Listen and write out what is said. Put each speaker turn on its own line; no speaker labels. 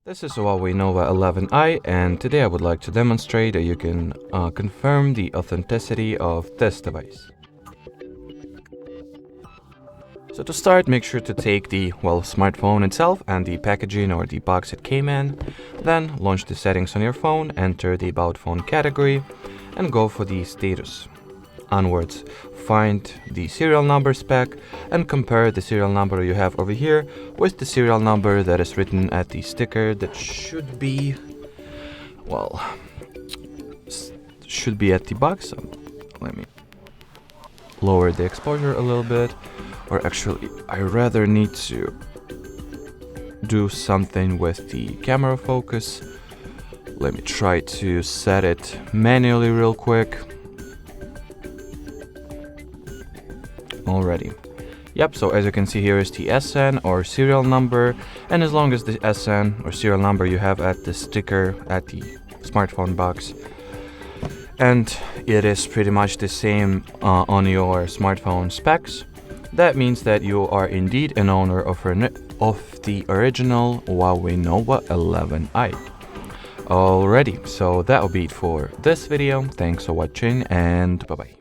This is HUAWEI NOVA 11i, and today I would like to demonstrate that you can confirm the authenticity of this device. So to start, make sure to take the smartphone itself and the packaging or the box it came in. Then launch the settings on your phone, enter the About Phone category, and go for the status. Onwards, find the serial number spec and compare the serial number you have over here with the serial number that is written at the sticker that should be at the box. Let me lower the exposure a little bit, or actually I rather need to do something with the camera focus. Let me try to set it manually real quick. Already. Yep, so as you can see, here is the SN or serial number, and as long as the SN or serial number you have at the sticker at the smartphone box, and it is pretty much the same on your smartphone specs, that means that you are indeed an owner of the original HUAWEI NOVA 11i. Alrighty, so that will be it for this video. Thanks for watching, and bye bye.